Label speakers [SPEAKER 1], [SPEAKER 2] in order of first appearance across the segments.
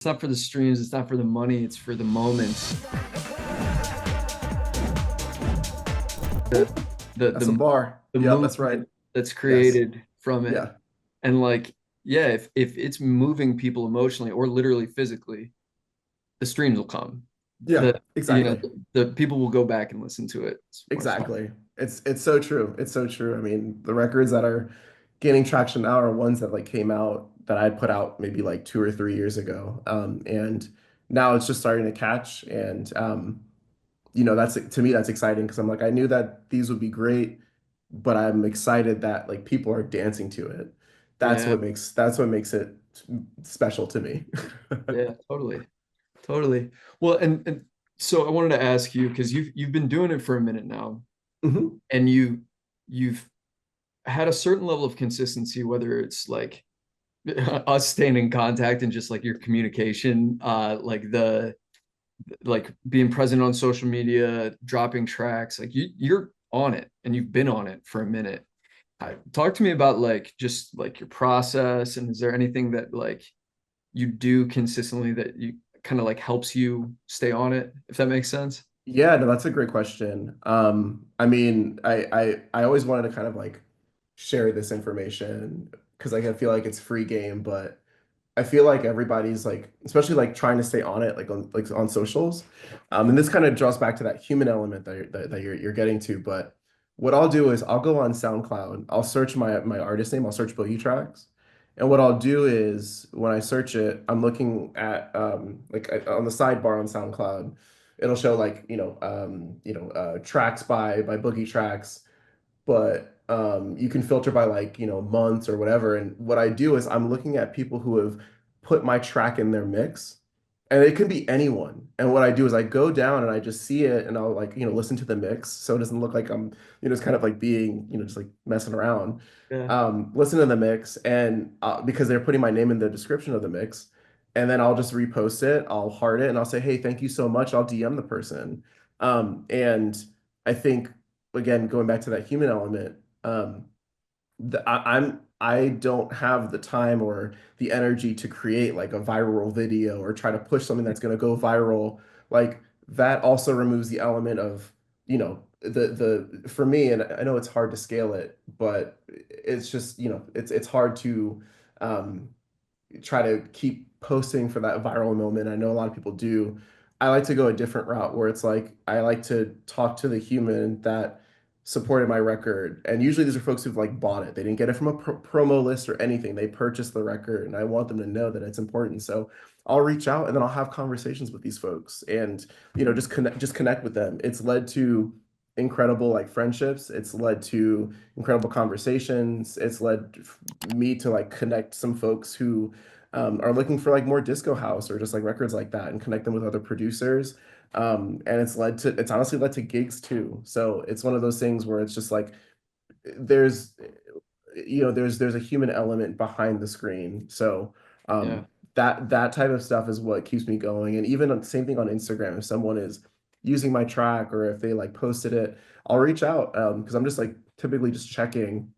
[SPEAKER 1] It's not for the streams, it's not for the money, it's for the moments. The
[SPEAKER 2] That's a
[SPEAKER 1] the
[SPEAKER 2] bar.
[SPEAKER 1] the
[SPEAKER 2] Yeah, that's right.
[SPEAKER 1] movement that's
[SPEAKER 2] Yes.
[SPEAKER 1] created from it.
[SPEAKER 2] Yeah.
[SPEAKER 1] And like, yeah, if it's moving people emotionally or literally physically, the streams will come.
[SPEAKER 2] Yeah,
[SPEAKER 1] The you know,
[SPEAKER 2] exactly.
[SPEAKER 1] the people will go back and listen to it. It's more fun.
[SPEAKER 2] Exactly. It's so true. It's so true. I mean, the records that are gaining traction now are ones that like came out that I put out maybe like 2 or 3 years ago. And now it's just starting to catch. And that's to me that's exciting because I'm like, I knew that these would be great, but I'm excited that like people are dancing to it.
[SPEAKER 1] Yeah,
[SPEAKER 2] That's what makes it special to me.
[SPEAKER 1] yeah, totally. Totally. Well, and so I wanted to ask you because you've been doing it for a minute now,
[SPEAKER 2] Mhm.
[SPEAKER 1] and you've had a certain level of consistency, whether it's like us staying in contact and just like your communication, like being present on social media, dropping tracks, like you're on it and you've been on it for a minute. Talk to me about like just like your process, and is there anything that like you do consistently that you kind of like helps you stay on it, if that makes sense?
[SPEAKER 2] Yeah, no, that's a great question. I mean, I always wanted to kind of like share this information because like I feel like it's free game, but I feel like everybody's like, especially like trying to stay on it, like on socials. And this kind of draws back to that human element that you're getting to. But what I'll do is I'll go on SoundCloud, I'll search my artist name, I'll search Boogietraxx. And what I'll do is when I search it, I'm looking at on the sidebar on SoundCloud, it'll show like, tracks by Boogietraxx, but you can filter by like, months or whatever. And what I do is I'm looking at people who have put my track in their mix, and it can be anyone. And what I do is I go down and I just see it and I'll like, listen to the mix so it doesn't look like I'm, it's kind of like being, just like messing around.
[SPEAKER 1] Yeah.
[SPEAKER 2] Listen to the mix and because they're putting my name in the description of the mix. And then I'll just repost it, I'll heart it, and I'll say, hey, thank you so much. I'll DM the person. And I think again, going back to that human element, I don't have the time or the energy to create like a viral video or try to push something that's going to go viral. Like that also removes the element of, the for me, and I know it's hard to scale it, but it's just, it's hard to um try to keep posting for that viral moment. I know a lot of people do. I like to go a different route where it's like I like to talk to the human that supported my record. And usually these are folks who've like bought it. They didn't get it from a promo list or anything. They purchased the record and I want them to know that it's important. So I'll reach out and then I'll have conversations with these folks and just connect with them. It's led to incredible like friendships. It's led to incredible conversations. It's led me to like connect some folks who are looking for like more disco house or just like records like that and connect them with other producers. And it's honestly led to gigs too. So it's one of those things where it's just like there's there's a human element behind the screen. So
[SPEAKER 1] Yeah.
[SPEAKER 2] that type of stuff is what keeps me going. And even same thing on Instagram, if someone is using my track or if they like posted it, I'll reach out because I'm just like typically just checking.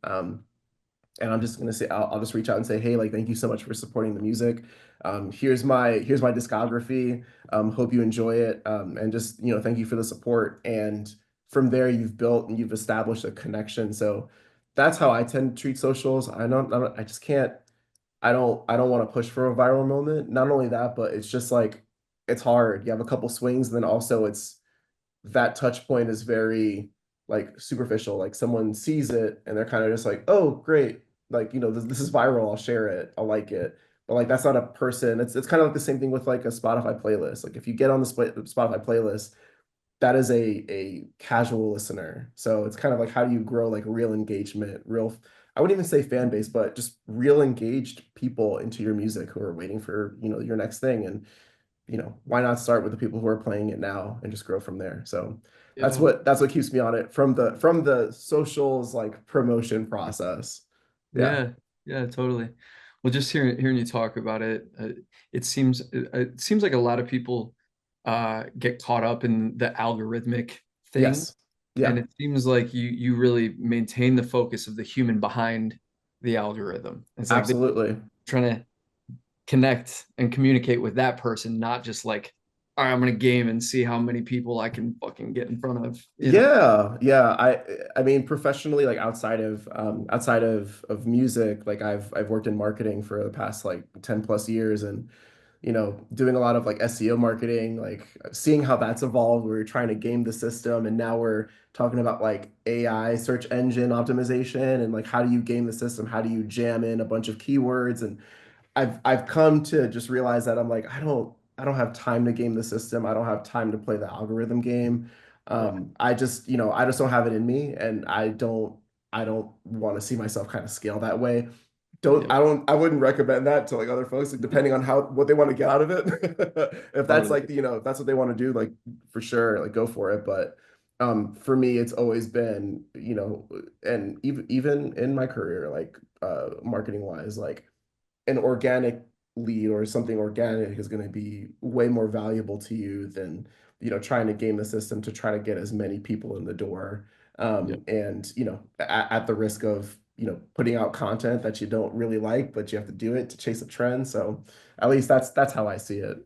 [SPEAKER 2] And I'm just gonna say I'll just reach out and say, hey, like thank you so much for supporting the music. Here's my discography. Hope you enjoy it. And just thank you for the support. And from there, you've built and you've established a connection. So that's how I tend to treat socials. I just can't. I don't want to push for a viral moment. Not only that, but it's just like it's hard. You have a couple swings, and then also it's that touch point is very like superficial. Like someone sees it and they're kind of just like, oh, great. Like, this is viral. I'll share it. I'll like it. But like that's not a person. It's kind of like the same thing with like a Spotify playlist. Like if you get on the Spotify playlist, that is a casual listener. So it's kind of like how do you grow like real engagement, real I wouldn't even say fan base, but just real engaged people into your music who are waiting for, your next thing. And why not start with the people who are playing it now and just grow from there? So that's
[SPEAKER 1] Yeah.
[SPEAKER 2] what keeps me on it from the socials like promotion process. Yeah.
[SPEAKER 1] Yeah. Yeah, totally. Well, just hearing you talk about it, it seems like a lot of people get caught up in the algorithmic thing,
[SPEAKER 2] Yes.
[SPEAKER 1] and
[SPEAKER 2] Yeah.
[SPEAKER 1] it seems like you really maintain the focus of the human behind the algorithm. It's like they're
[SPEAKER 2] Absolutely.
[SPEAKER 1] trying to connect and communicate with that person, not just like, all right, I'm gonna game and see how many people I can fucking get in front of, you know?
[SPEAKER 2] Yeah, yeah. I mean professionally, like outside of music, like I've worked in marketing for the past like 10 plus years, and doing a lot of like SEO marketing, like seeing how that's evolved. We're trying to game the system, and now we're talking about like AI search engine optimization and like how do you game the system? How do you jam in a bunch of keywords? And I've come to just realize that I'm like, I don't have time to game the system. I don't have time to play the algorithm game.
[SPEAKER 1] Right.
[SPEAKER 2] I just don't have it in me, and I don't want to see myself kind of scale that way.
[SPEAKER 1] Yep.
[SPEAKER 2] I wouldn't recommend that to like other folks, like, depending on how what they want to get out of it. If that's
[SPEAKER 1] Totally.
[SPEAKER 2] like, if that's what they want to do, like for sure, like go for it. But for me, it's always been, and even in my career, like marketing wise, like an organic lead or something organic is going to be way more valuable to you than trying to game the system to try to get as many people in the door,
[SPEAKER 1] Yep.
[SPEAKER 2] and at the risk of putting out content that you don't really like, but you have to do it to chase a trend. So at least that's how I see it.